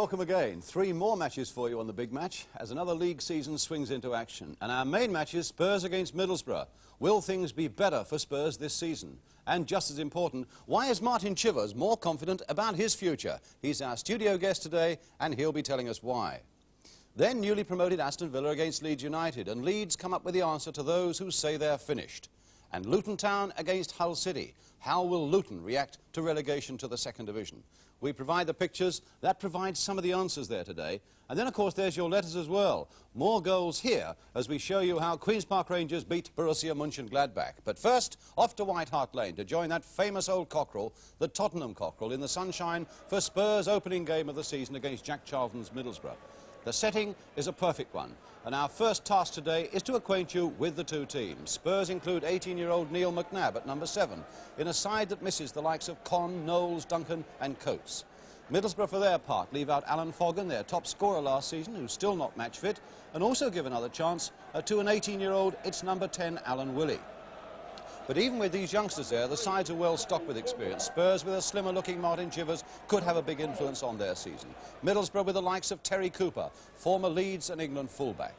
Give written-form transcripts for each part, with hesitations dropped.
welcome again. 3 more matches for you on the big match as another league season swings into action. And our main match is Spurs against Middlesbrough. Will things be better for Spurs this season? And just as important, why is Martin Chivers more confident about his future? He's our studio guest today and he'll be telling us why. Then newly promoted Aston Villa against Leeds United, and Leeds come up with the answer to those who say they're finished. And Luton Town against Hull City. How will Luton react to relegation to the second division? We provide the pictures. That provides some of the answers there today. And then, of course, there's your letters as well. More goals here as we show you how Queen's Park Rangers beat Borussia Mönchengladbach. But first, off to White Hart Lane to join that famous old cockerel, the Tottenham cockerel, in the sunshine for Spurs' opening game of the season against Jack Charlton's Middlesbrough. The setting is a perfect one, and our first task today is to acquaint you with the two teams. Spurs include 18-year-old Neil McNabb at number 7, in a side that misses the likes of Conn, Knowles, Duncan and Coates. Middlesbrough, for their part, leave out Alan Foggan, their top scorer last season, who's still not match fit, and also give another chance to an 18-year-old, it's number 10, Alan Willey. But even with these youngsters there, the sides are well stocked with experience. Spurs, with a slimmer-looking Martin Chivers, could have a big influence on their season. Middlesbrough with the likes of Terry Cooper, former Leeds and England fullback.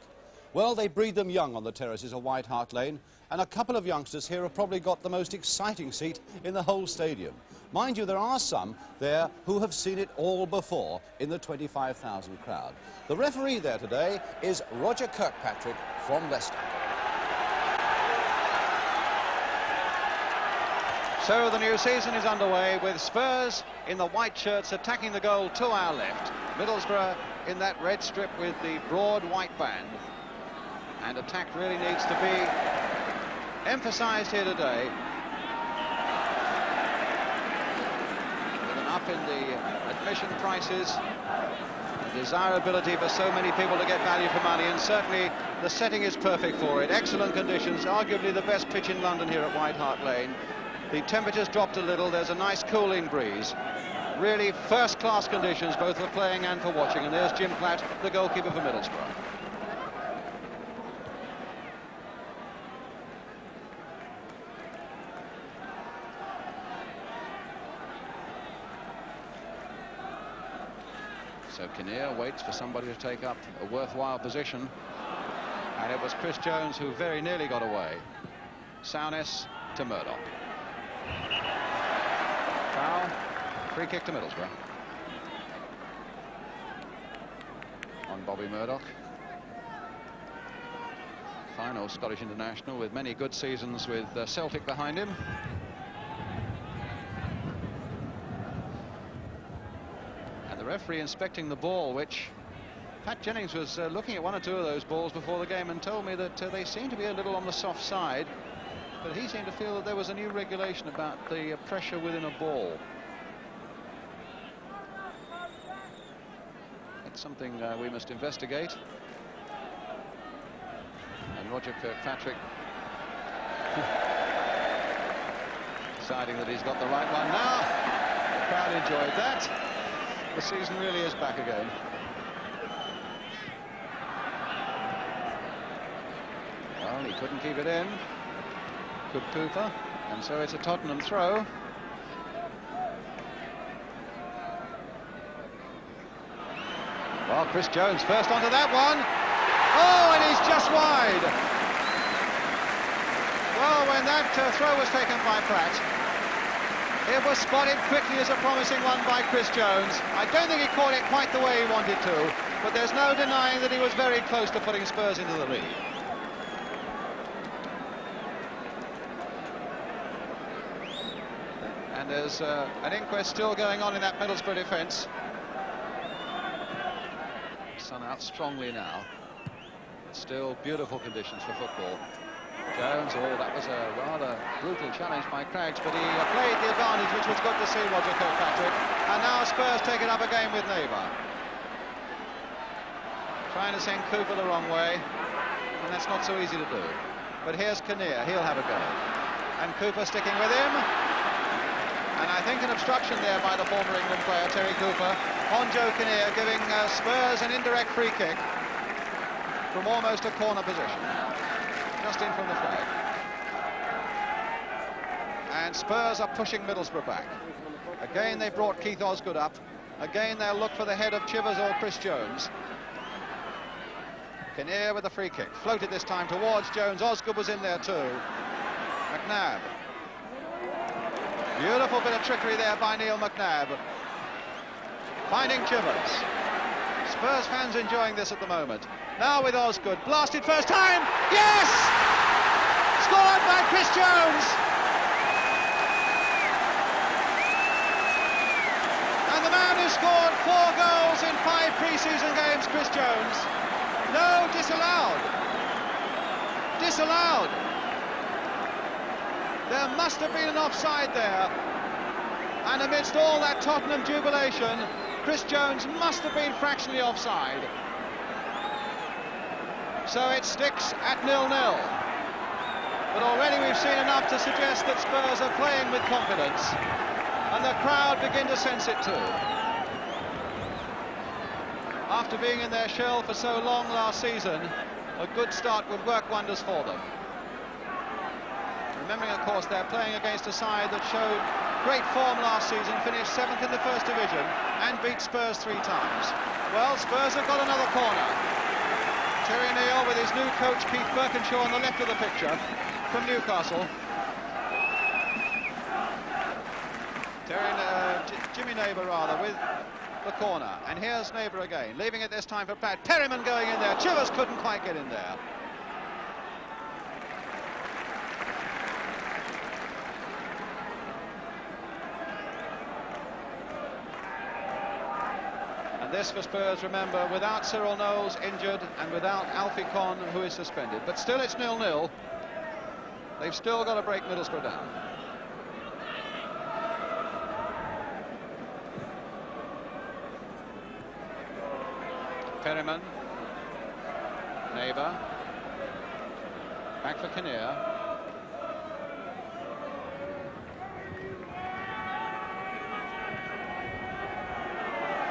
Well, they breed them young on the terraces of White Hart Lane, and a couple of youngsters here have probably got the most exciting seat in the whole stadium. Mind you, there are some there who have seen it all before in the 25,000 crowd. The referee there today is Roger Kirkpatrick from Leicester. So the new season is underway with Spurs in the white shirts attacking the goal to our left. Middlesbrough in that red strip with the broad white band. And attack really needs to be emphasised here today. With an up in the admission prices, the desirability for so many people to get value for money, and certainly the setting is perfect for it. Excellent conditions, arguably the best pitch in London here at White Hart Lane. The temperature's dropped a little, there's a nice cooling breeze. Really first-class conditions, both for playing and for watching. And there's Jim Platt, the goalkeeper for Middlesbrough. So Kinnear waits for somebody to take up a worthwhile position. And it was Chris Jones who very nearly got away. Souness to Murdoch. Foul, free kick to Middlesbrough. On Bobby Murdoch. Final Scottish international with many good seasons with Celtic behind him. And the referee inspecting the ball, which Pat Jennings was looking at one or two of those balls before the game and told me that they seem to be a little on the soft side. But he seemed to feel that there was a new regulation about the pressure within a ball. That's something we must investigate. And Roger Kirkpatrick deciding that he's got the right one now. The crowd enjoyed that. The season really is back again. Well, he couldn't keep it in. Good Cooper, and so it's a Tottenham throw. Well, Chris Jones first onto that one. Oh, and he's just wide. Well, when that throw was taken by Pratt, it was spotted quickly as a promising one by Chris Jones. I don't think he caught it quite the way he wanted to, but there's no denying that he was very close to putting Spurs into the lead. And there's an inquest still going on in that Middlesbrough defence. Sun out strongly now. Still beautiful conditions for football. Jones, oh, that was a rather brutal challenge by Craggs, but he played the advantage, which was good to see, Roger Kirkpatrick. And now Spurs take it up again with Neighbour. Trying to send Cooper the wrong way, and that's not so easy to do. But here's Kinnear, he'll have a go. And Cooper sticking with him. And I think an obstruction there by the former England player, Terry Cooper, on Joe Kinnear, giving Spurs an indirect free kick from almost a corner position, just in from the flag. And Spurs are pushing Middlesbrough back. Again, they brought Keith Osgood up, Again, they'll look for the head of Chivers or Chris Jones. Kinnear with a free kick. Floated this time towards Jones. Osgood was in there too. McNabb. Beautiful bit of trickery there by Neil McNabb. Finding Chivers. Spurs fans enjoying this at the moment. Now with Osgood. Blasted first time. Yes! Scored by Chris Jones. And the man who scored 4 goals in 5 pre-season games, Chris Jones. No, disallowed. Disallowed. There must have been an offside there. And amidst all that Tottenham jubilation, Chris Jones must have been fractionally offside. So it sticks at 0-0. But already we've seen enough to suggest that Spurs are playing with confidence. And the crowd begin to sense it too. After being in their shell for so long last season, a good start would work wonders for them. Remembering, of course, they're playing against a side that showed great form last season, finished 7th in the First Division and beat Spurs 3 times. Well, Spurs have got another corner. Terry Neal with his new coach Keith Burkinshaw on the left of the picture from Newcastle. Jimmy Neighbour rather with the corner, and here's Neighbour again, leaving it this time for Pratt. Perryman going in there. Chivers couldn't quite get in there. And this for Spurs, remember, without Cyril Knowles injured and without Alfie Conn, who is suspended. But still it's 0-0. They've still got to break Middlesbrough down. Perryman, Neighbour, back for Kinnear.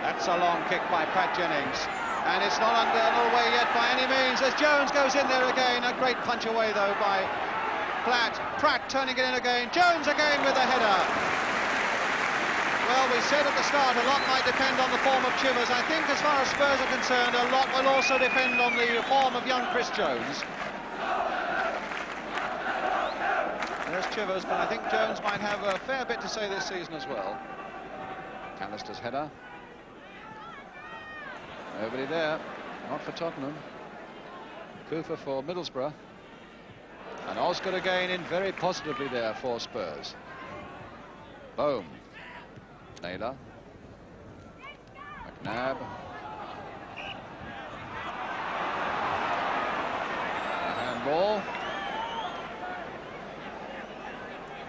That's a long kick by Pat Jennings, and it's not away yet by any means as Jones goes in there again. A great punch away though by Pratt turning it in again. Jones again with a header. Well, we said at the start a lot might depend on the form of Chivers. I think as far as Spurs are concerned, a lot will also depend on the form of young Chris Jones. There's Chivers, but I think Jones might have a fair bit to say this season as well. Callister's header. Nobody there, not for Tottenham. Cooper for Middlesbrough. And Osgood again in very positively there for Spurs. Boom. Naylor, McNabb, a handball.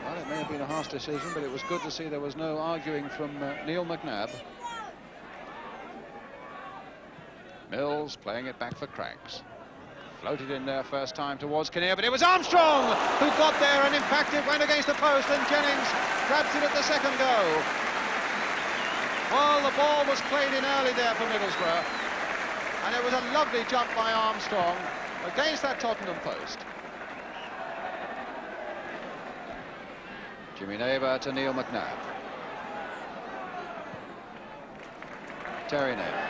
Well, it may have been a harsh decision, but it was good to see there was no arguing from Neil McNabb. Mills playing it back for Craggs. Floated in there first time towards Kinnear, but it was Armstrong who got there, and in fact it went against the post, and Jennings grabs it at the second go. Well, the ball was played in early there for Middlesbrough, and it was a lovely jump by Armstrong against that Tottenham post. Jimmy Neighbour to Neil McNabb. Terry Neighbour.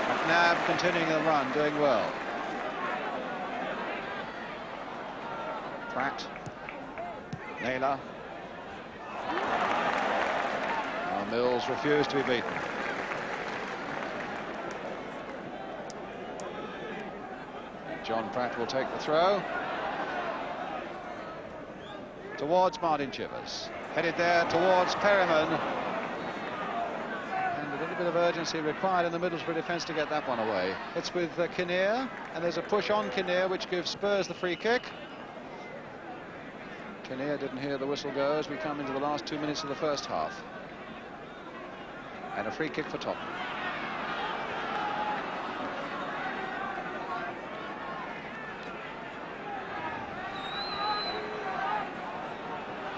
McNabb continuing the run, doing well. Pratt. Naylor. Mills refused to be beaten. John Pratt will take the throw. Towards Martin Chivers. Headed there towards Perryman. And a little bit of urgency required in the Middlesbrough defence to get that one away. It's with Kinnear, and there's a push on Kinnear which gives Spurs the free kick. Kinnear didn't hear the whistle go as we come into the last 2 minutes of the first half. And a free kick for Tottenham.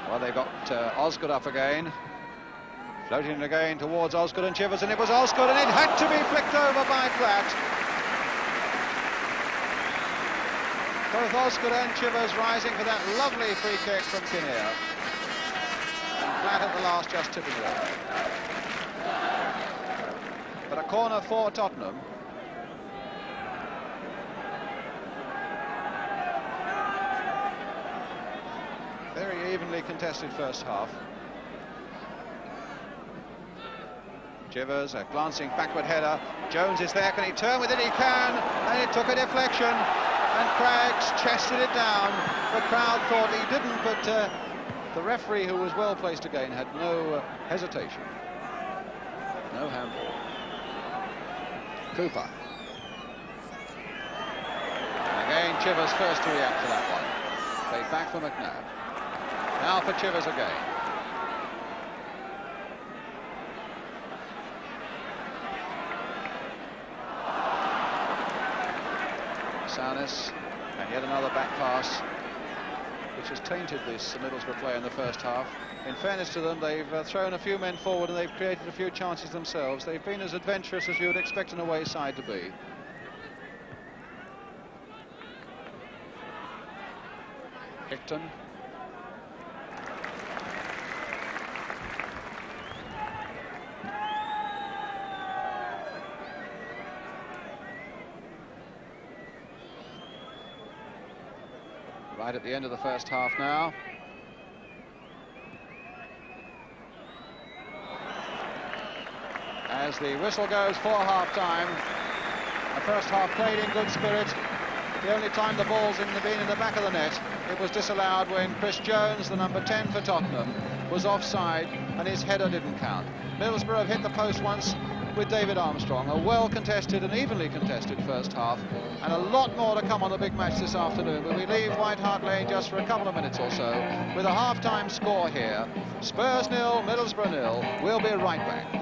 Well, they've got Osgood up again. Floating again towards Osgood and Chivers, and it was Osgood, and it had to be flicked over by Pratt. Both Osgood and Chivers rising for that lovely free kick from Kinnear. And Pratt at the last just tipping it over. But a corner for Tottenham. Very evenly contested first half. Chivers, a glancing backward header. Jones is there. Can he turn with it? He can. And it took a deflection. And Craggs chested it down. The crowd thought he didn't, but the referee, who was well placed again, had no hesitation. No handball. Cooper. And again, Chivers first to react to that one. Played back for McNabb. Now for Chivers again. Saunis, and yet another back pass, which has tainted this Middlesbrough play in the first half. In fairness to them, they've thrown a few men forward and they've created a few chances themselves. They've been as adventurous as you would expect an away side to be. Hicton. Right at the end of the first half now. As the whistle goes for half-time, the first half played in good spirit. The only time the ball's been in the back of the net, it was disallowed when Chris Jones, the number 10 for Tottenham, was offside and his header didn't count. Middlesbrough have hit the post once with David Armstrong. A well-contested and evenly contested first half, and a lot more to come on the big match this afternoon. But we leave White Hart Lane just for a couple of minutes or so with a half-time score here. Spurs 0, Middlesbrough 0. We'll be right back.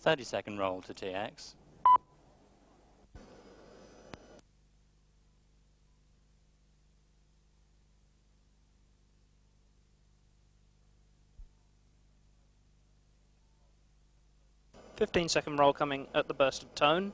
Thirty-second roll to TX. Fifteen-second roll coming at the burst of tone.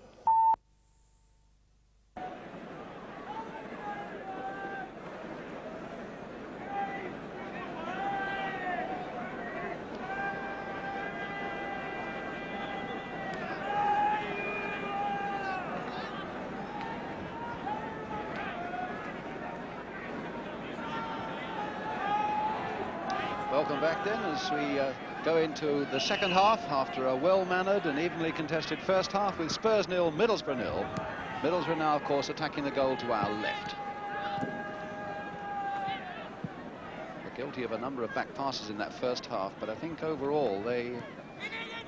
Welcome back then as we go into the second half after a well-mannered and evenly contested first half with Spurs 0, Middlesbrough 0. Middlesbrough now, of course, attacking the goal to our left. They're guilty of a number of back passes in that first half, but I think overall they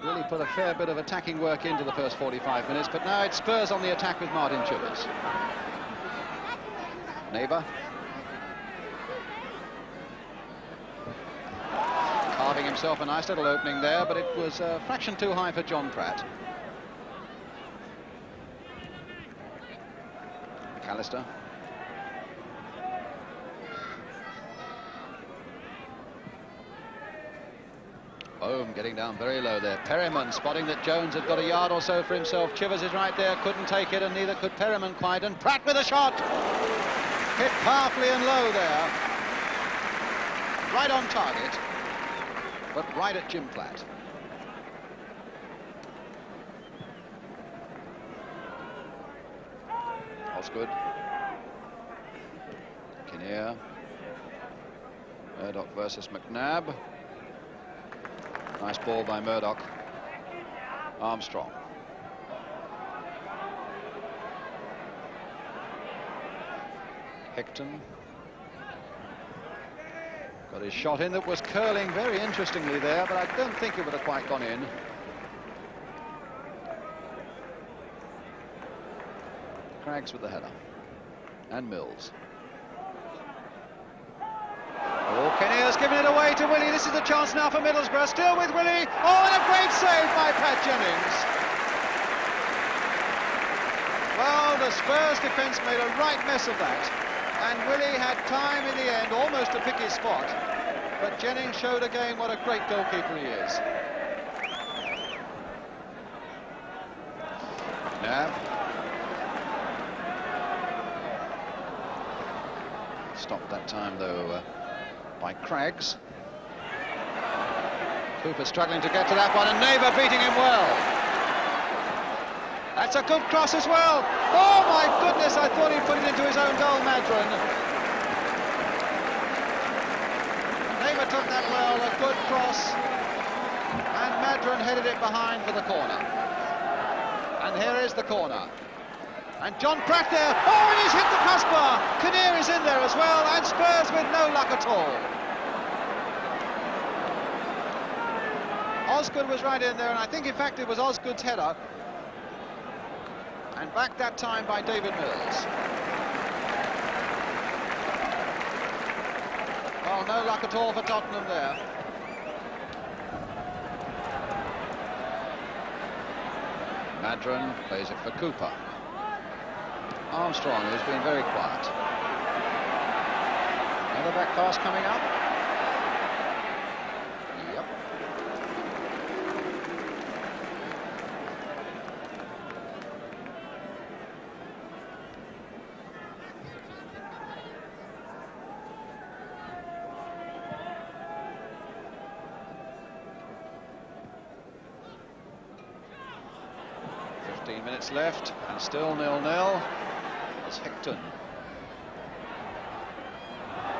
really put a fair bit of attacking work into the first 45 minutes. But now it's Spurs on the attack with Martin Chivers. Neighbour. Carving himself a nice little opening there, but it was a fraction too high for John Pratt. McAllister. Bohm getting down very low there. Perryman spotting that Jones had got a yard or so for himself. Chivers is right there, couldn't take it, and neither could Perryman quite. And Pratt with a shot! Hit powerfully and low there. Right on target, but right at Jim Platt. Osgood. Kinnear. Murdoch versus McNabb. Nice ball by Murdoch. Armstrong. Hicton. Got his shot in that was curling very interestingly there, but I don't think it would have quite gone in. Craggs with the header. And Mills. Oh, Kinnear's given it away to Willie. This is the chance now for Middlesbrough. Still with Willie. Oh, and a great save by Pat Jennings. Well, the Spurs defence made a right mess of that. And Willie had time in the end almost to pick his spot. But Jennings showed again what a great goalkeeper he is. Now, stopped that time though by Craggs. Cooper struggling to get to that one, and Neighbour beating him well. That's a good cross as well. Oh my goodness, I thought he put it into his own goal, Madron. Neighbour took that well, a good cross, and Madron headed it behind for the corner. And here is the corner. And John Pratt there. Oh, and he's hit the crossbar. Kinnear is in there as well, and Spurs with no luck at all. Osgood was right in there, and I think in fact it was Osgood's header. And back that time by David Mills. Oh, no luck at all for Tottenham there. Madron plays it for Cooper. Armstrong, who's been very quiet. Another back pass coming up. Yep. Minutes left, and still 0-0. It's Hecton.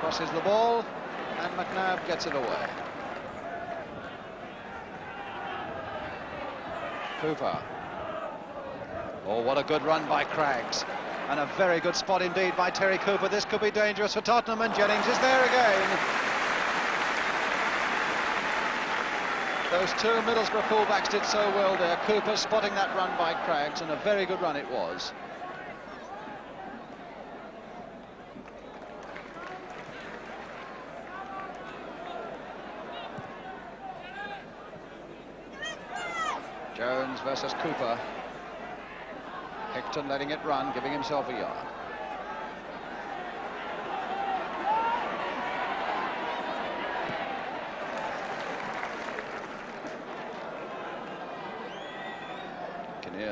Crosses the ball, and McNabb gets it away. Cooper. Oh, what a good run by Craggs. And a very good spot indeed by Terry Cooper. This could be dangerous for Tottenham, and Jennings is there again. Those two Middlesbrough fullbacks did so well there. Cooper spotting that run by Craggs, and a very good run it was. Jones versus Cooper. Hecton letting it run, giving himself a yard.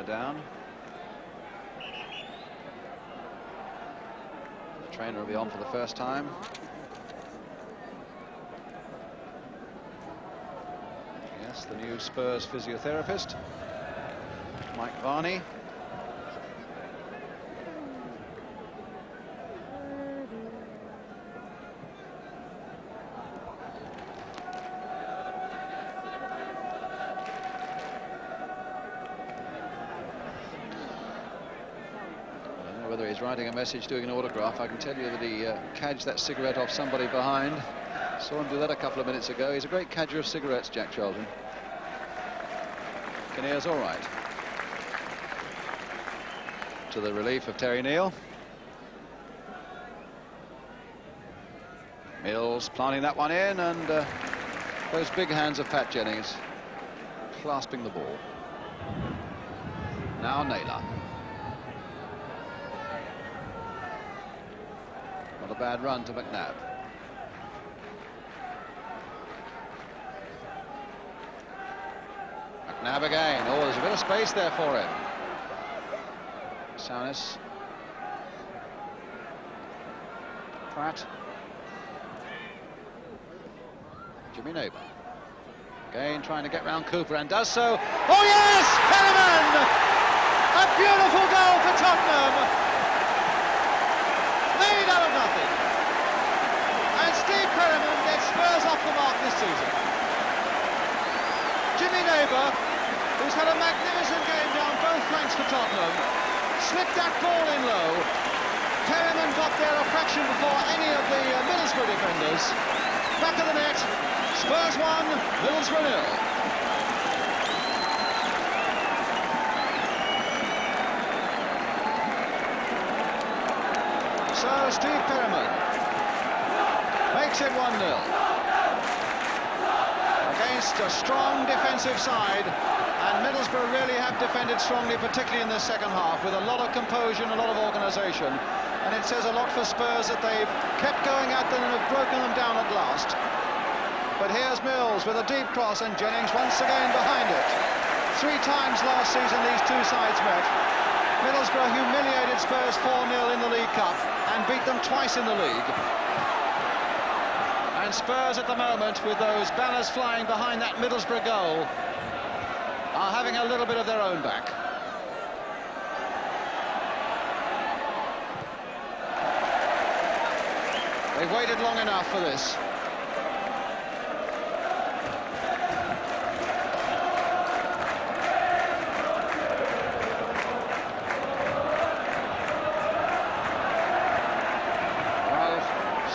Down. The trainer will be on for the first time. Yes, the new Spurs physiotherapist, Mike Varney. Whether he's writing a message, doing an autograph, I can tell you that he cadged that cigarette off somebody behind. Saw him do that a couple of minutes ago. He's a great cadger of cigarettes, Jack Charlton. Kinnear's all right. To the relief of Terry Neal. Mills planting that one in, and those big hands of Pat Jennings clasping the ball. Now Naylor. Not a bad run to McNabb. McNabb again. Oh, there's a bit of space there for him. Saunis. Pratt. Jimmy Neighbour. Again trying to get round Cooper, and does so. Oh yes! Perryman! A beautiful goal for Tottenham! Made out of nothing. And Steve Perryman gets Spurs off the mark this season. Jimmy Neighbour, who's had a magnificent game down both flanks for Tottenham, slipped that ball in low. Perryman got there a fraction before any of the Middlesbrough defenders. Back of the net, Spurs 1, Middlesbrough 0. So Steve Perryman makes it 1-0. Against a strong defensive side, and Middlesbrough really have defended strongly, particularly in the second half, with a lot of composure and a lot of organisation. And it says a lot for Spurs that they've kept going at them and have broken them down at last. But here's Mills with a deep cross, and Jennings once again behind it. 3 times last season these two sides met. Middlesbrough humiliated Spurs 4-0 in the League Cup and beat them twice in the league. And Spurs at the moment, with those banners flying behind that Middlesbrough goal, are having a little bit of their own back. They've waited long enough for this.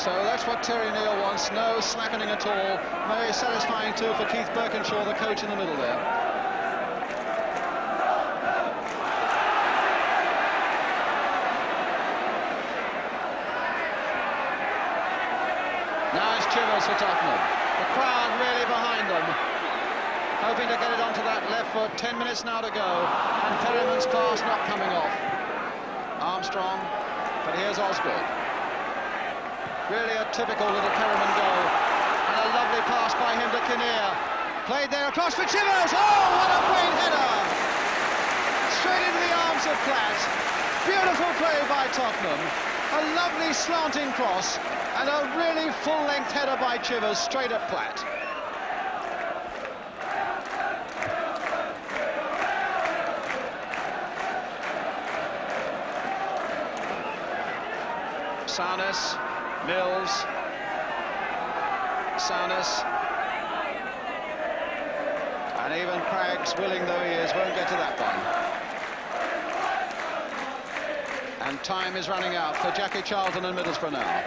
So that's what Terry Neal wants, no slackening at all. Very satisfying too for Keith Burkinshaw, the coach in the middle there. Now it's CHIVERS for Tottenham. The crowd really behind them, hoping to get it onto that left foot. 10 minutes now to go, and Perryman's pass not coming off. Armstrong, but here's Osgood. Really a typical little Perryman goal. And a lovely pass by him to Kinnear. Played there across for CHIVERS. Oh, what a great header! Straight into the arms of Platt. Beautiful play by Tottenham. A lovely slanting cross. And a really full-length header by CHIVERS straight at Platt. Souness. Mills, Souness, and even Craggs, willing though he is, won't get to that one. And time is running out for Jackie Charlton and Middlesbrough now.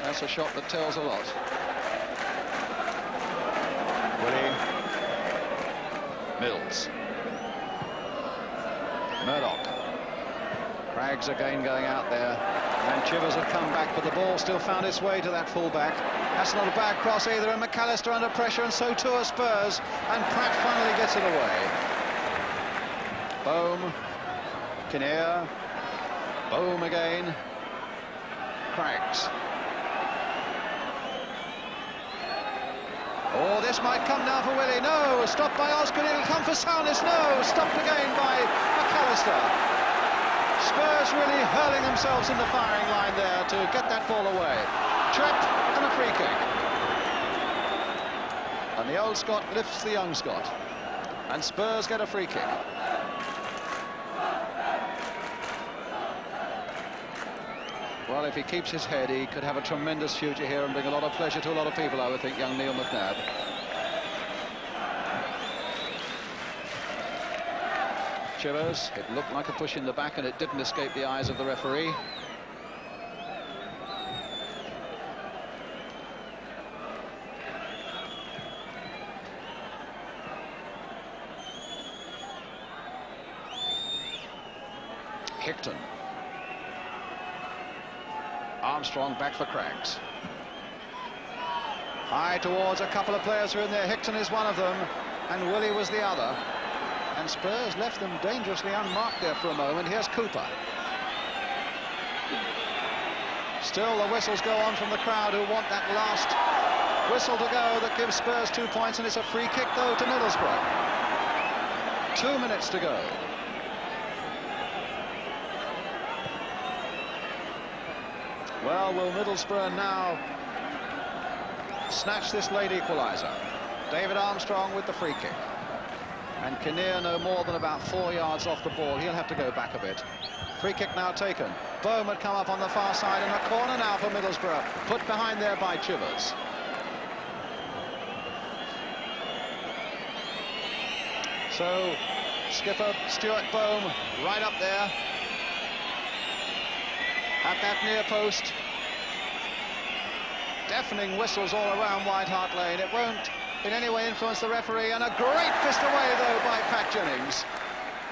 That's a shot that tells a lot. Willie, Mills, Murdoch. Craggs again going out there, and CHIVERS had come back, but the ball still found its way to that full-back. That's not a bad cross either, and McAllister under pressure, and so too are Spurs, and Pratt finally gets it away. Bohm, Kinnear, Bohm again, Craggs. Oh, this might come now for Willie. No, stopped by Osgood. It'll come for Souness. No, stopped again by McAllister. Spurs really hurling themselves in the firing line there to get that ball away. Trip and a free kick. And the old Scot lifts the young Scot. And Spurs get a free kick. Well, if he keeps his head, he could have a tremendous future here and bring a lot of pleasure to a lot of people, I would think, young Neil McNabb. CHIVERS, it looked like a push in the back, and it didn't escape the eyes of the referee. Hickton. Armstrong back for Craggs. High towards a couple of players who are in there. Hickton is one of them, and Willie was the other. And Spurs left them dangerously unmarked there for a moment. Here's Cooper. Still the whistles go on from the crowd, who want that last whistle to go that gives Spurs 2 points, and it's a free kick though to Middlesbrough. 2 minutes to go. Well, will Middlesbrough now snatch this late equaliser? David Armstrong with the free kick. And Kinnear no more than about 4 yards off the ball. He'll have to go back a bit. Free kick now taken. Bohm had come up on the far side, and a corner now for Middlesbrough, put behind there by CHIVERS. So, skipper Stuart Bohm right up there at that near post. Deafening whistles all around White Hart Lane. It won't in any way influence the referee, and a great fist away though by Pat Jennings.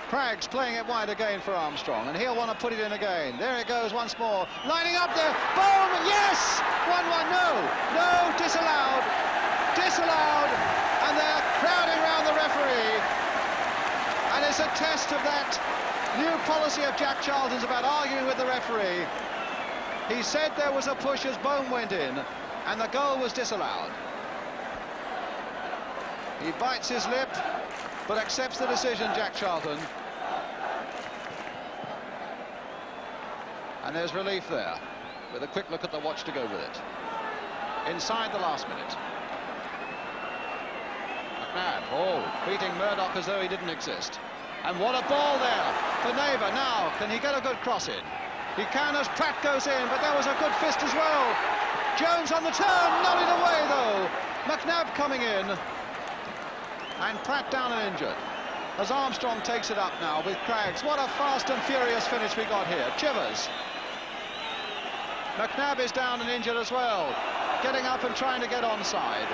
Craggs playing it wide again for Armstrong, and he'll want to put it in again. There it goes once more, lining up there. Boom! Yes! 1-1. No, disallowed. Disallowed, and they're crowding round the referee. And it's a test of that new policy of Jack Charlton's about arguing with the referee. He said there was a push as Bohm went in, and the goal was disallowed. He bites his lip, but accepts the decision, Jack Charlton. And there's relief there, with a quick look at the watch to go with it. Inside the last minute. McNabb, beating Murdoch as though he didn't exist. And what a ball there for Neighbour. Now, can he get a good cross in? He can as Pratt goes in, but that was a good fist as well. Jones on the turn, nodded away though. McNabb coming in. And Pratt down and injured. As Armstrong takes it up now with Craggs. What a fast and furious finish we got here. Chivers. McNabb is down and injured as well. Getting up and trying to get onside.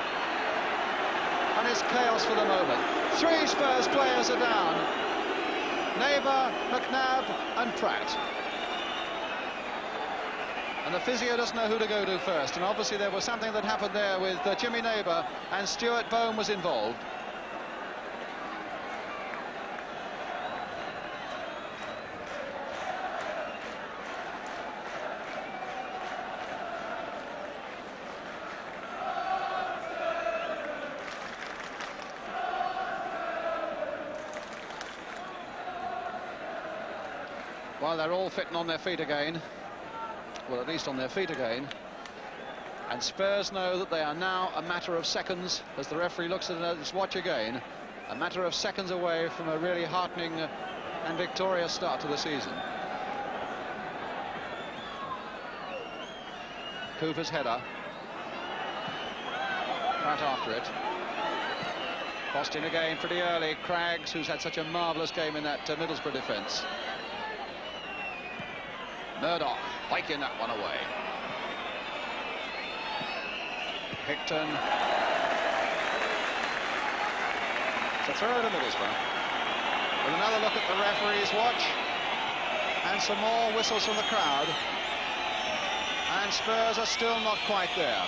And it's chaos for the moment. 3 Spurs players are down. Neighbour, McNabb and Pratt. And the physio doesn't know who to go to first. And obviously there was something that happened there with Jimmy Neighbour, and Stuart Bohm was involved. Well, they're all fitting on their feet again. Well, at least on their feet again. And Spurs know that they are now a matter of seconds, as the referee looks at his watch again, a matter of seconds away from a really heartening and victorious start to the season. Cooper's header. Right after it. Crossed in again pretty early. Craggs, who's had such a marvellous game in that Middlesbrough defence. Murdoch hiking that one away. Picton. It's a throw to Middlesbrough. With another look at the referee's watch. And some more whistles from the crowd. And Spurs are still not quite there.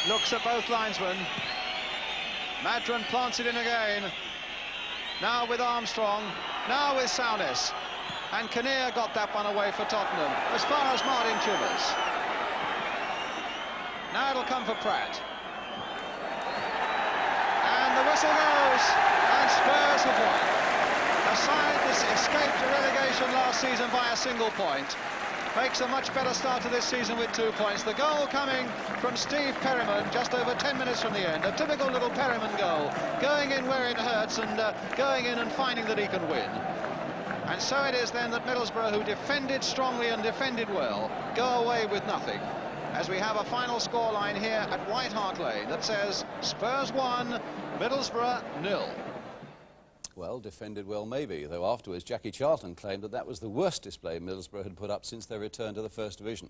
Looks at both linesmen. Madron plants it in again. Now with Armstrong. Now with Souness. And Kinnear got that one away for Tottenham, as far as Martin Chivers. Now it'll come for Pratt. And the whistle goes, and Spurs have won. A side that escaped relegation last season by a single point makes a much better start to this season with 2 points. The goal coming from Steve Perryman just over 10 minutes from the end. A typical little Perryman goal, going in where it hurts and going in and finding that he can win. And so it is then that Middlesbrough, who defended strongly and defended well, go away with nothing, as we have a final scoreline here at White Hart Lane that says Spurs 1, Middlesbrough 0. Well, defended well maybe, though afterwards Jackie Charlton claimed that that was the worst display Middlesbrough had put up since their return to the First Division.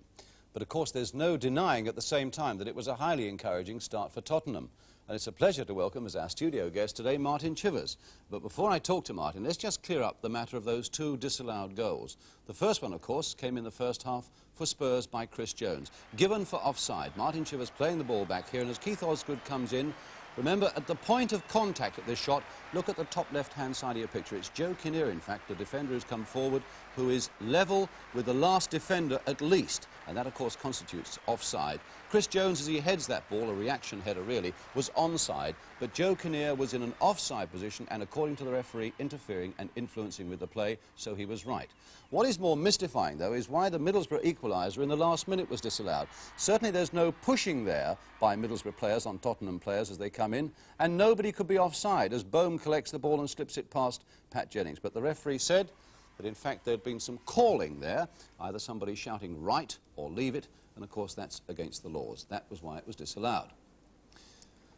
But of course there's no denying at the same time that it was a highly encouraging start for Tottenham. And it's a pleasure to welcome as our studio guest today Martin Chivers. But before I talk to Martin, let's just clear up the matter of those 2 disallowed goals. The first one, of course, came in the first half for Spurs by Chris Jones. Given for offside. Martin Chivers playing the ball back here, and as Keith Osgood comes in, remember, at the point of contact at this shot, look at the top left-hand side of your picture. It's Joe Kinnear, in fact, the defender who's come forward, who is level with the last defender at least. And that, of course, constitutes offside. Chris Jones, as he heads that ball, a reaction header really, was onside. But Joe Kinnear was in an offside position and, according to the referee, interfering and influencing with the play, so he was right. What is more mystifying, though, is why the Middlesbrough equaliser in the last minute was disallowed. Certainly there's no pushing there by Middlesbrough players on Tottenham players as they come in, and nobody could be offside as Bohm collects the ball and slips it past Pat Jennings. But the referee said that, in fact, there'd been some calling there, either somebody shouting right or leave it, and, of course, that's against the laws. That was why it was disallowed.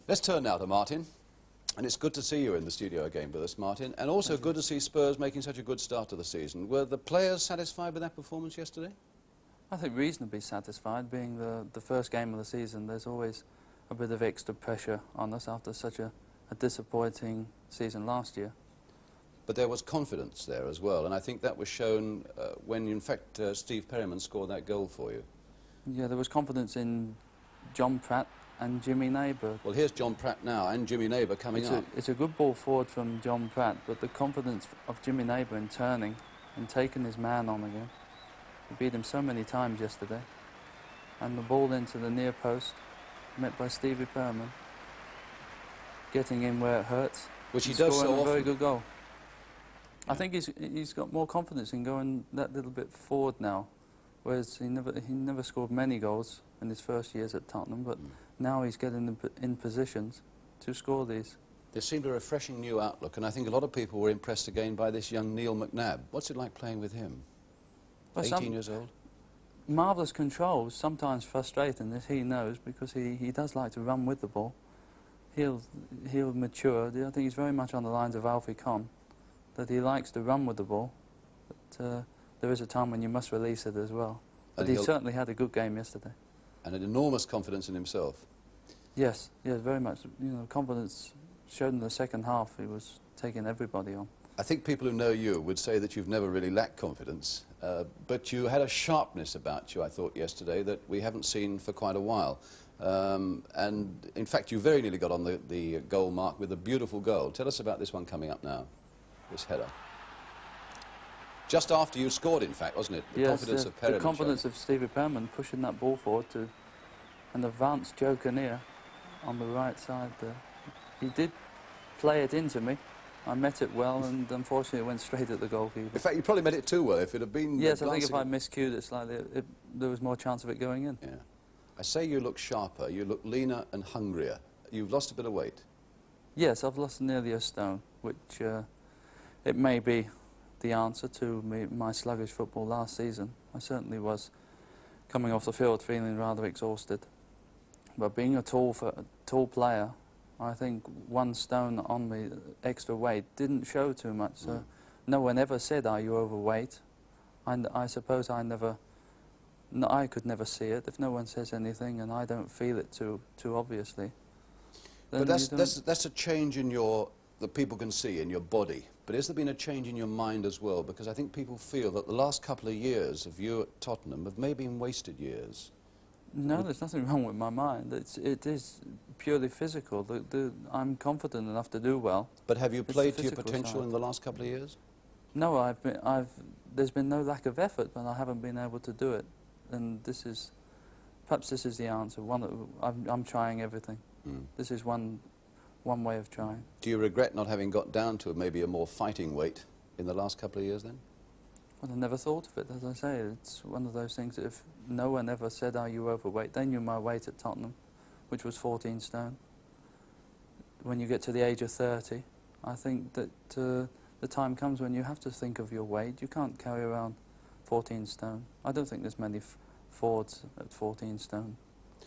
Let's turn now to Martin. And it's good to see you in the studio again with us, Martin, and also good to see Spurs making such a good start to the season. Were the players satisfied with that performance yesterday? I think reasonably satisfied. Being the first game of the season, there's always a bit of extra pressure on us after such a disappointing season last year. But there was confidence there as well, and I think that was shown when, in fact, Steve Perryman scored that goal for you. Yeah, there was confidence in John Pratt and Jimmy Neighbour. Well, here's John Pratt now, and Jimmy Neighbour coming up. It's a good ball forward from John Pratt, but the confidence of Jimmy Neighbour in turning and taking his man on again. He beat him so many times yesterday. And the ball into the near post, met by Stevie Perryman, getting in where it hurts. Which he does so often. A very good goal. I think he's got more confidence in going that little bit forward now, whereas he never scored many goals in his first years at Tottenham, but now he's getting in positions to score these. There seemed a refreshing new outlook, and I think a lot of people were impressed again by this young Neil McNabb. What's it like playing with him? Well, 18 years old? Marvellous control, sometimes frustrating, as he knows, because he does like to run with the ball. He'll mature. I think he's very much on the lines of Alfie Conn, that he likes to run with the ball, but there is a time when you must release it as well. But he certainly had a good game yesterday. And an enormous confidence in himself. Yes, very much. You know, confidence showed in the second half. He was taking everybody on. I think people who know you would say that you've never really lacked confidence, but you had a sharpness about you, I thought, yesterday that we haven't seen for quite a while. And in fact, you very nearly got on the goal mark with a beautiful goal. Tell us about this one coming up now, this header. Just after you scored, in fact, wasn't it? The confidence of Perryman. The confidence of Stevie Perryman pushing that ball forward to an advanced Joe Kinnear on the right side there. He did play it into me. I met it well, and unfortunately it went straight at the goalkeeper. In fact, you probably met it too well. If it had been... Yes, I think if I miscued it slightly, there was more chance of it going in. Yeah. I say you look sharper, you look leaner and hungrier. You've lost a bit of weight. Yes, I've lost nearly a stone, which it may be the answer to my sluggish football last season. I certainly was coming off the field feeling rather exhausted. But being a tall player, I think 1 stone on me, extra weight, didn't show too much. So no one ever said, "Are you overweight?" And I suppose I could never see it. If no one says anything and I don't feel it too obviously. But that's a change in that people can see in your body. But has there been a change in your mind as well? Because I think people feel that the last couple of years of you at Tottenham have maybe been wasted years. No, there's nothing wrong with my mind. It is purely physical. I'm confident enough to do well. But have you played to your potential in the last couple of years? No, there's been no lack of effort, but I haven't been able to do it. And perhaps this is the answer. I'm trying everything. This is one way of trying. Do you regret not having got down to maybe a more fighting weight in the last couple of years then? Well, I never thought of it, as I say. It's one of those things that if no one ever said, "Are you overweight?" They knew my weight at Tottenham, which was 14 stone. When you get to the age of 30, I think that the time comes when you have to think of your weight. You can't carry around 14 stone. I don't think there's many forwards at 14 stone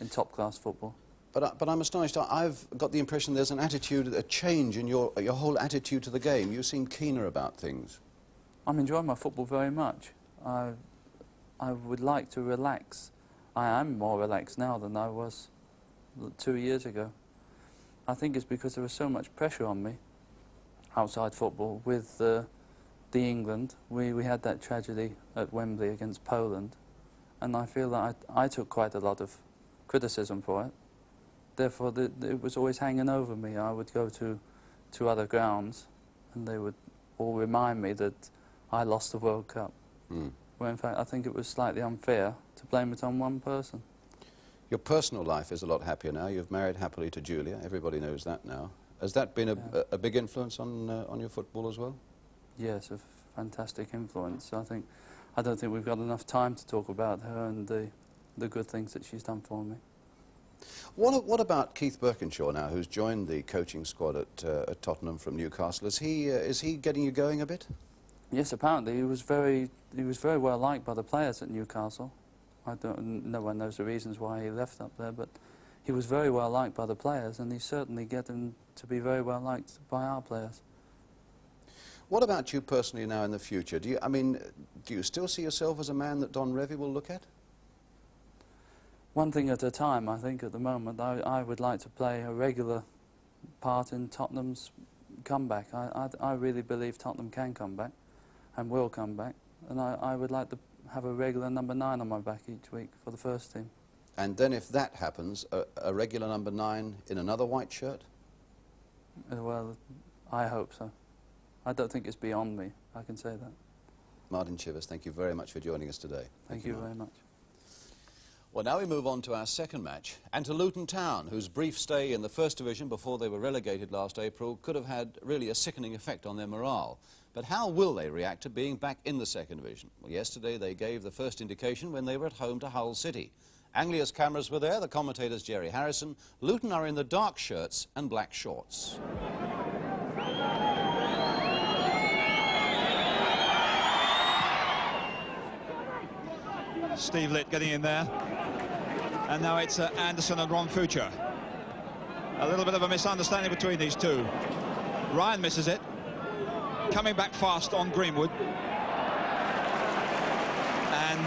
in top-class football. But I'm astonished. I've got the impression there's an attitude, a change in your whole attitude to the game. You seem keener about things. I'm enjoying my football very much. I would like to relax. I am more relaxed now than I was 2 years ago. I think it's because there was so much pressure on me outside football with the England. We had that tragedy at Wembley against Poland, and I feel that I took quite a lot of criticism for it. Therefore, it was always hanging over me. I would go to other grounds, and they would all remind me that I lost the World Cup. Where, in fact, I think it was slightly unfair to blame it on one person. Your personal life is a lot happier now. You've married happily to Julia. Everybody knows that now. Has that been a big influence on your football as well? Yes, a fantastic influence. I don't think we've got enough time to talk about her and the good things that she's done for me. What about Keith Burkinshaw now, who's joined the coaching squad at Tottenham from Newcastle? Is he getting you going a bit? Yes, apparently he was very well liked by the players at Newcastle. No one knows the reasons why he left up there, but he was very well liked by the players, and he's certainly getting to be very well liked by our players. What about you personally now in the future? Do you still see yourself as a man that Don Revie will look at? One thing at a time, I think, at the moment. I would like to play a regular part in Tottenham's comeback. I really believe Tottenham can come back and will come back, and I would like to have a regular number 9 on my back each week for the first team. And then if that happens, a regular number 9 in another white shirt? Well, I hope so. I don't think it's beyond me, I can say that. Martin Chivers, thank you very much for joining us today. Thank you very much. Well, now we move on to our second match, and to Luton Town, whose brief stay in the First Division before they were relegated last April could have had really a sickening effect on their morale. But how will they react to being back in the Second Division? Well, yesterday they gave the first indication when they were at home to Hull City. Anglia's cameras were there, the commentators Jerry Harrison. Luton are in the dark shirts and black shorts. Steve Litt getting in there, and now it's Anderson and Ron Future. A little bit of a misunderstanding between these two. Ryan misses it, coming back fast on Greenwood, and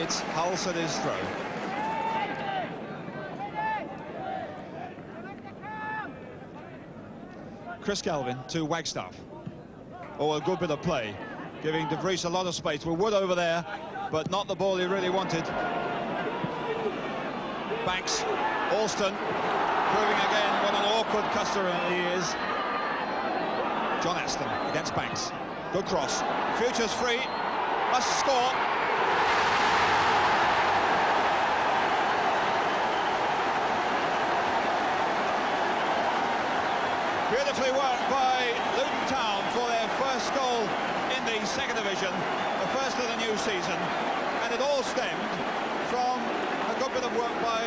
it's Hull City's throw. Chris Galvin to Wagstaff. Oh, a good bit of play, giving De Vries a lot of space with Wood over there, but not the ball he really wanted. Banks, Alston, proving again what an awkward customer he is. John Aston against Banks. Good cross. Future's free. Must score. Beautifully worked by Luton Town for their first goal in the Second Division, the first of the new season, and it all stemmed from a good bit of work by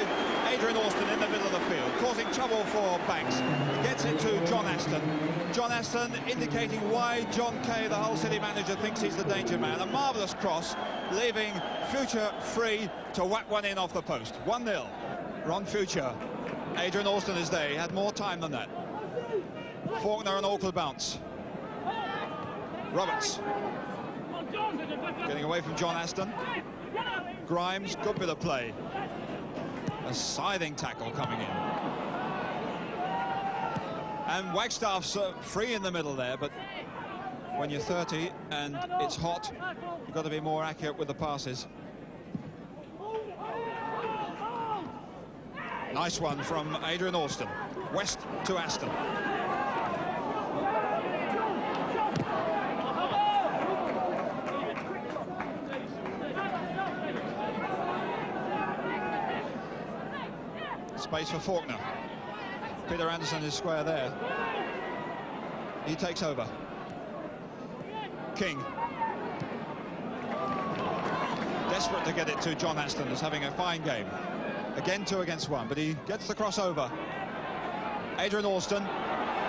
Adrian Alston in the middle of the field, causing trouble for Banks. Gets it to John Aston. John Aston indicating why John Kay, the Hull City manager, thinks he's the danger man. A marvellous cross, leaving Future free to whack one in off the post. 1-0. Ron Future. Adrian Alston is there. He had more time than that. Faulkner, an awkward bounce. Roberts getting away from John Aston. Grimes, good bit of play. A scything tackle coming in. And Wagstaff's free in the middle there, but when you're 30 and it's hot, you've got to be more accurate with the passes. Nice one from Adrian Alston. West to Aston. Space for Faulkner. Peter Anderson is square there. He takes over. King. Desperate to get it to John Aston, who's having a fine game. Again 2 against 1, but he gets the crossover. Adrian Alston.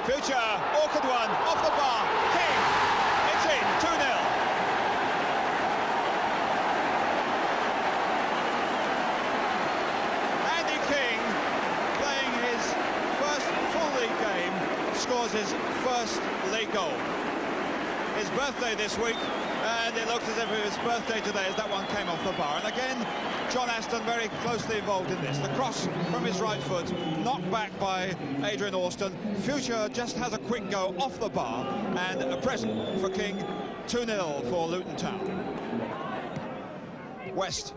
Future, awkward one, off the bar. King, it's in, 2-0. Scores his first league goal. His birthday this week, and it looks as if it was his birthday today as that one came off the bar. And again, John Aston very closely involved in this. The cross from his right foot, knocked back by Adrian Alston. Future just has a quick go off the bar, and a present for King. 2-0 for Luton Town. West.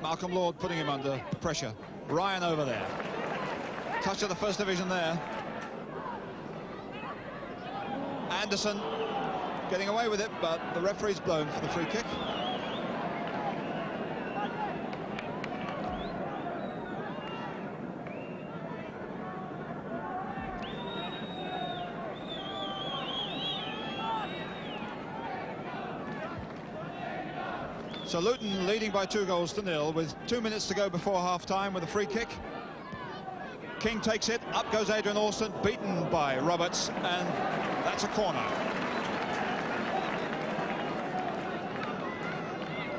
Malcolm Lord putting him under pressure. Ryan over there. Touch of the First Division there. Anderson getting away with it, but the referee's blown for the free kick. So Luton leading by 2-0 with 2 minutes to go before half-time with a free kick. King takes it, up goes Adrian Alston, beaten by Roberts, and that's a corner.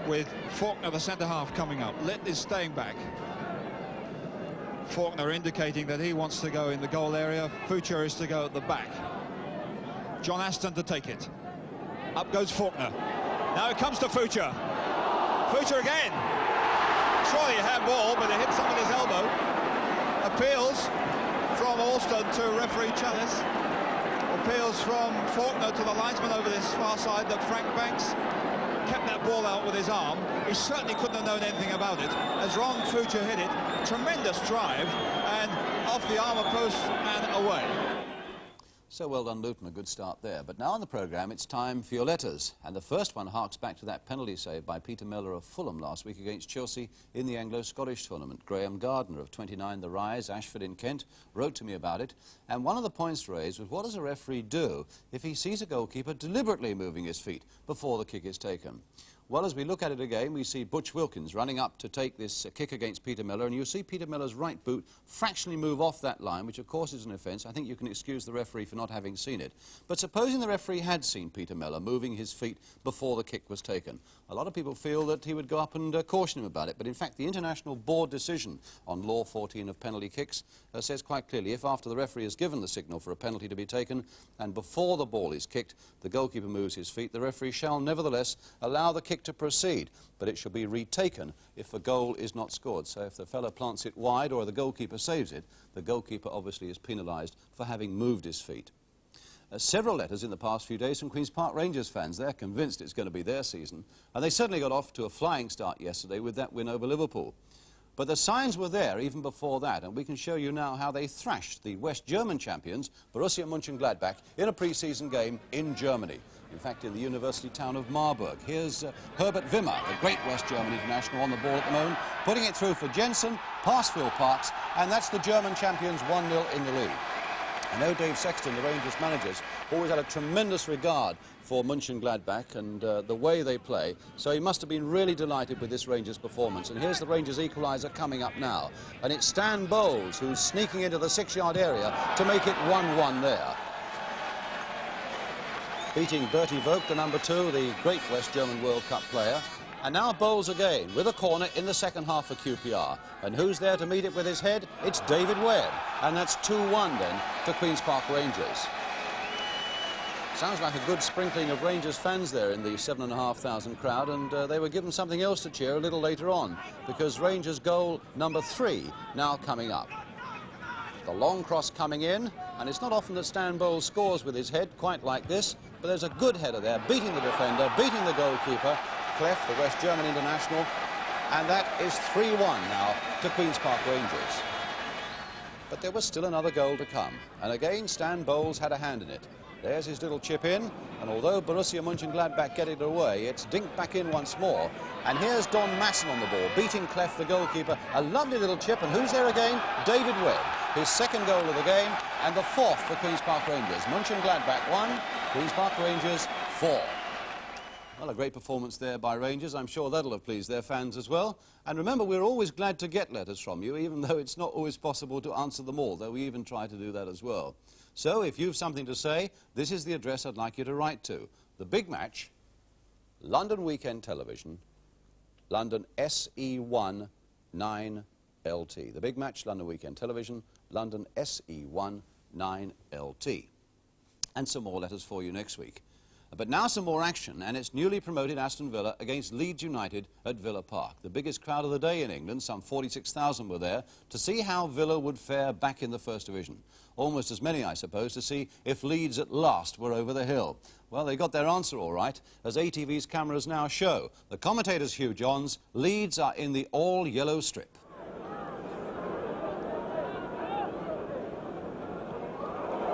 With Faulkner, the centre-half, coming up. Litt is staying back. Faulkner indicating that he wants to go in the goal area. Future is to go at the back. John Aston to take it. Up goes Faulkner. Now it comes to Future. Future again. Surely a handball, but it hit somebody's elbow. Appeals from Alston to referee Chalice, or appeals from Faulkner to the linesman over this far side that Frank Banks kept that ball out with his arm. He certainly couldn't have known anything about it. As Ron Future hit it, tremendous drive, and off the armour post and away. So well done, Luton, a good start there. But now on the programme, it's time for your letters. And the first one harks back to that penalty save by Peter Miller of Fulham last week against Chelsea in the Anglo-Scottish tournament. Graham Gardner of 29 The Rise, Ashford in Kent, wrote to me about it. And one of the points raised was, what does a referee do if he sees a goalkeeper deliberately moving his feet before the kick is taken? Well, as we look at it again, we see Butch Wilkins running up to take this kick against Peter Miller, and you see Peter Miller's right boot fractionally move off that line, which of course is an offence. I think you can excuse the referee for not having seen it. But supposing the referee had seen Peter Miller moving his feet before the kick was taken, a lot of people feel that he would go up and caution him about it. But in fact, the International Board decision on Law 14 of penalty kicks says quite clearly, if after the referee has given the signal for a penalty to be taken and before the ball is kicked, the goalkeeper moves his feet, the referee shall nevertheless allow the kick to proceed, but it shall be retaken if the goal is not scored. So if the fellow plants it wide or the goalkeeper saves it, the goalkeeper obviously is penalised for having moved his feet. Several letters in the past few days from Queen's Park Rangers fans. They're convinced it's going to be their season, and they certainly got off to a flying start yesterday with that win over Liverpool. But the signs were there even before that, and we can show you now how they thrashed the West German champions, Borussia Mönchengladbach, in a pre-season game in Germany. In fact, in the university town of Marburg. Here's Herbert Wimmer, the great West German international, on the ball at the moment, putting it through for Jensen, past Phil Parks, and that's the German champions 1-0 in the lead. I know Dave Sexton, the Rangers managers, always had a tremendous regard for Mönchengladbach and the way they play, so he must have been really delighted with this Rangers performance. And here's the Rangers equaliser coming up now, and it's Stan Bowles who's sneaking into the 6-yard area to make it 1-1 there. Beating Bertie Vogt, the number 2, the great West German World Cup player. And now Bowles again with a corner in the second half for QPR. And who's there to meet it with his head? It's David Webb. And that's 2-1 then to Queen's Park Rangers. Sounds like a good sprinkling of Rangers fans there in the 7,500 crowd, and they were given something else to cheer a little later on, because Rangers goal number 3 now coming up. The long cross coming in, and it's not often that Stan Bowles scores with his head quite like this, but there's a good header there, beating the defender, beating the goalkeeper, Clef, the West German international, and that is 3-1 now to Queen's Park Rangers. But there was still another goal to come, and again Stan Bowles had a hand in it. There's his little chip in, and although Borussia Mönchengladbach get it away, it's dinked back in once more. And here's Don Masson on the ball, beating Clef, the goalkeeper. A lovely little chip, and who's there again? David Webb. His second goal of the game, and the 4th for Queen's Park Rangers. Mönchengladbach 1, Queen's Park Rangers 4. Well, a great performance there by Rangers. I'm sure that'll have pleased their fans as well. And remember, we're always glad to get letters from you, even though it's not always possible to answer them all, though we even try to do that as well. So, if you've something to say, this is the address I'd like you to write to. The Big Match, London Weekend Television, London SE1 9LT. The Big Match, London Weekend Television, London SE1 9LT. And some more letters for you next week. But now some more action, and it's newly promoted Aston Villa against Leeds United at Villa Park. The biggest crowd of the day in England, some 46,000 were there, to see how Villa would fare back in the First Division. Almost as many, I suppose, to see if Leeds at last were over the hill. Well, they got their answer all right, as ATV's cameras now show. The commentator's Hugh Johns, Leeds are in the all-yellow strip.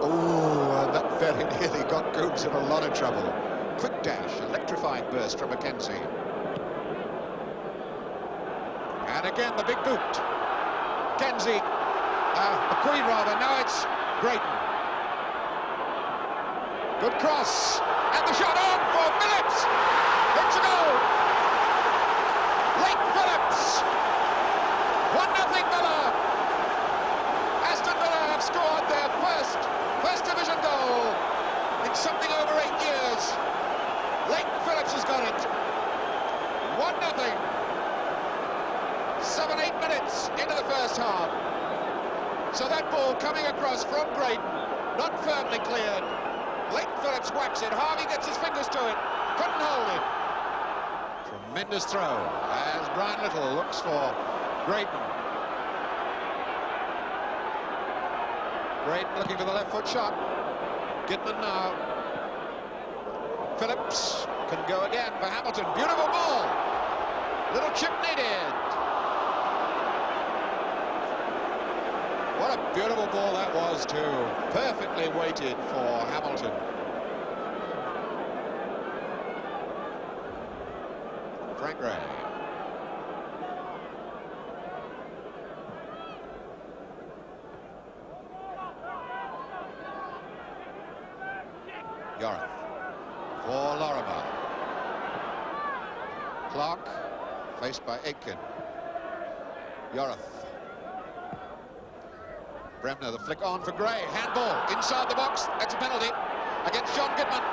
Oh, that very nearly got Gooms in a lot of trouble. Quick dash, electrifying burst from Mackenzie. And again, the big boot. Mackenzie, McQueen rather, now it's Grayton. Good cross, and the shot on for Phillips. It's a goal. Lake Phillips. 1-0 Villa. Aston Villa have scored their First Division goal in something over 8 years. Lake Phillips has got it. 1-0. 7-8 minutes into the first half. So that ball coming across from Grayton, not firmly cleared. Lake Phillips whacks it. Harvey gets his fingers to it. Couldn't hold it. Tremendous throw as Brian Little looks for Grayton. Grayton looking for the left foot shot. Gitman now. Phillips can go again for Hamilton. Beautiful ball. Little chip needed. What a beautiful ball that was too. Perfectly weighted for Hamilton. Frank Gray. Yorath for Lorimer. Clark faced by Aitken. Yorath. Bremner, the flick on for Gray. Handball inside the box. That's a penalty against John Gitman.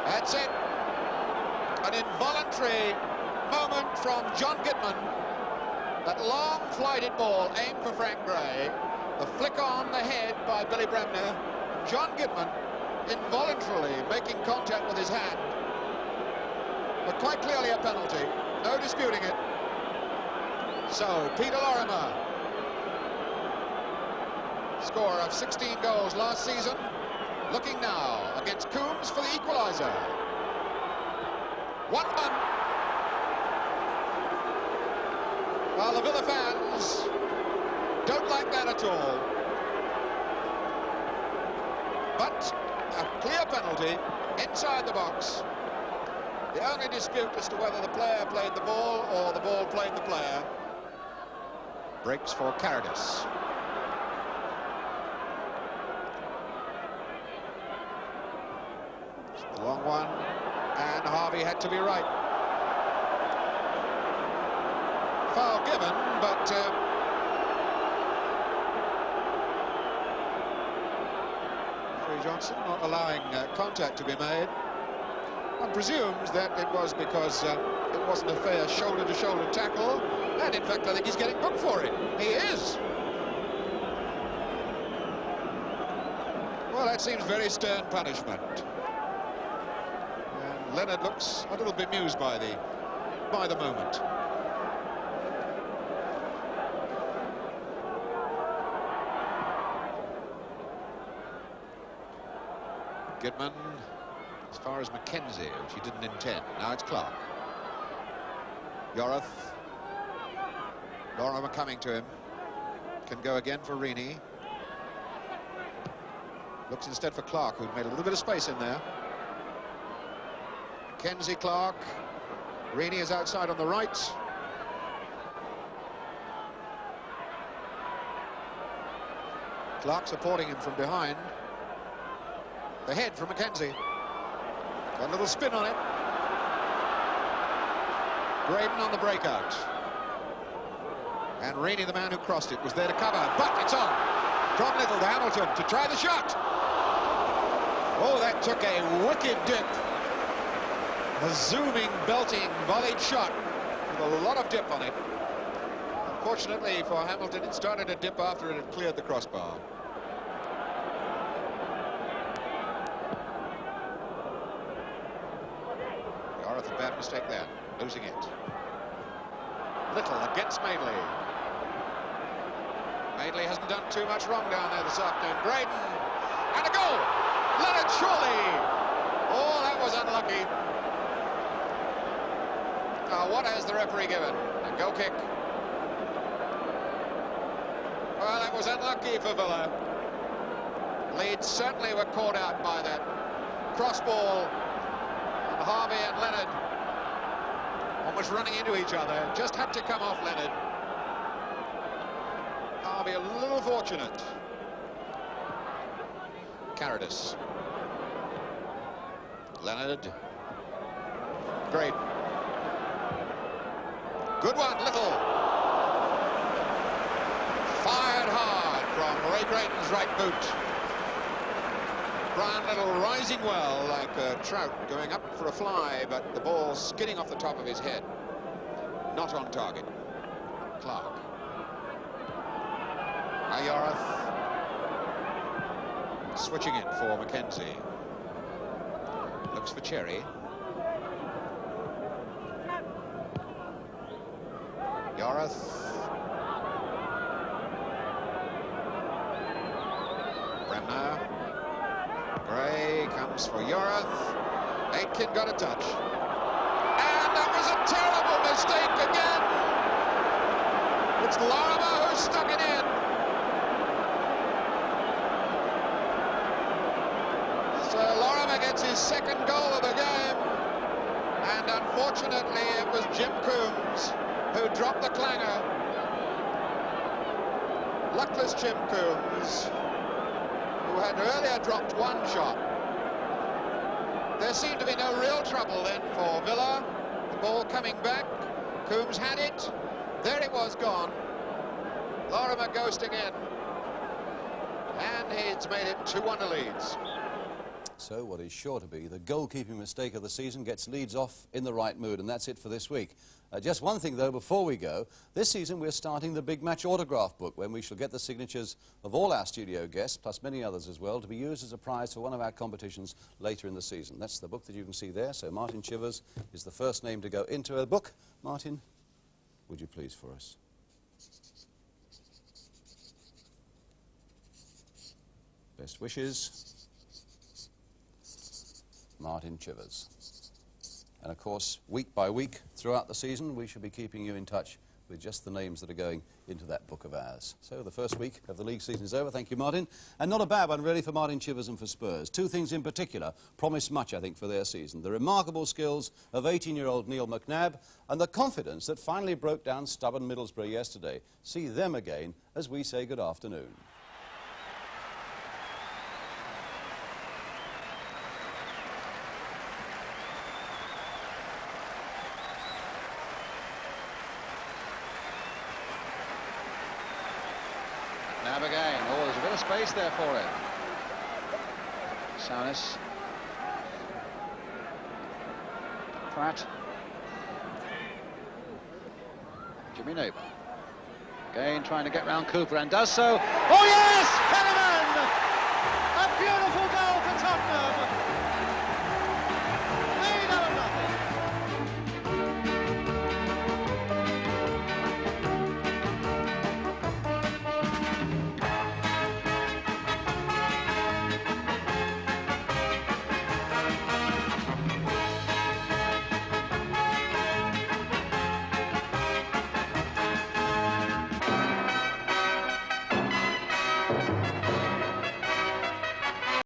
That's it. An involuntary moment from John Gitman. That long flighted ball aimed for Frank Gray. The flick on the head by Billy Bremner. John Gitman involuntarily making contact with his hand. But quite clearly a penalty. No disputing it. So, Peter Lorimer, scorer of 16 goals last season, looking now against Coombs for the equalizer. 1-1. Well, the Villa fans don't like that at all. But a clear penalty inside the box. The only dispute as to whether the player played the ball or the ball played the player. Breaks for Carradis. The long one, and Harvey had to be right. Foul given, but Free Johnson not allowing contact to be made. One presumes that it was because it wasn't a fair shoulder-to-shoulder tackle, and in fact I think he's getting booked for it. He is. Well, that seems very stern punishment. And Leonard looks a little bemused by the moment. Gitman as far as Mackenzie, which he didn't intend. Now it's Clark. Yorath. Lorimer coming to him. Can go again for Reaney. Looks instead for Clark, who'd made a little bit of space in there. Mackenzie, Clark. Reaney is outside on the right. Clark supporting him from behind. The head from Mackenzie. Got a little spin on it. Graydon on the breakout. And Reaney, the man who crossed it, was there to cover. But it's on. From Little to Hamilton to try the shot. Oh, that took a wicked dip. A zooming, belting, volleyed shot with a lot of dip on it. Unfortunately for Hamilton, it started to dip after it had cleared the crossbar. Yorath, a bad mistake there, losing it. Little against Madeley. Madeley hasn't done too much wrong down there this afternoon. Graydon, and a goal! Leonard surely! Oh, that was unlucky. Now, what has the referee given? A goal kick. Well, that was unlucky for Villa. Leeds certainly were caught out by that cross ball. And Harvey and Leonard almost running into each other. Just had to come off Leonard. Harvey a little fortunate. Carradis. Leonard. Graydon. Good one, Little. Fired hard from Ray Graydon's right boot. Brian Little rising well like a trout going up for a fly, but the ball skidding off the top of his head. Not on target. Clark. Yorath. Switching it for Mackenzie. Looks for Cherry. Yorath. now. Bray comes for Yorath. Aitken got a touch. And that was a terrible mistake again. It's Lorimer who stuck it in. So Lorimer gets his second goal of the game. And unfortunately, it was Jim Coombs who dropped the clanger. Luckless Jim Coombs, who had earlier dropped one shot. There seemed to be no real trouble then for Villa. The ball coming back. Coombs had it. There it was, gone. Lorimer ghosting in. And he's made it 2-1 to Leeds. So what is sure to be the goalkeeping mistake of the season gets Leeds off in the right mood, and that's it for this week. Just one thing, though, before we go. This season we're starting the Big Match autograph book, when we shall get the signatures of all our studio guests, plus many others as well, to be used as a prize for one of our competitions later in the season. That's the book that you can see there. So Martin Chivers is the first name to go into the book. Martin, would you please for us? Best wishes, Martin Chivers. And of course, week by week throughout the season, we shall be keeping you in touch with just the names that are going into that book of ours. So the first week of the league season is over. Thank you, Martin. And not a bad one, really, for Martin Chivers and for Spurs. Two things in particular promise much, I think, for their season. The remarkable skills of 18-year-old Neil McNabb and the confidence that finally broke down stubborn Middlesbrough yesterday. See them again as we say good afternoon. Now again, oh, there's a bit of space there for him. Saunis. Pratt. Jimmy Neighbour. Again trying to get round Cooper and does so. Oh yes!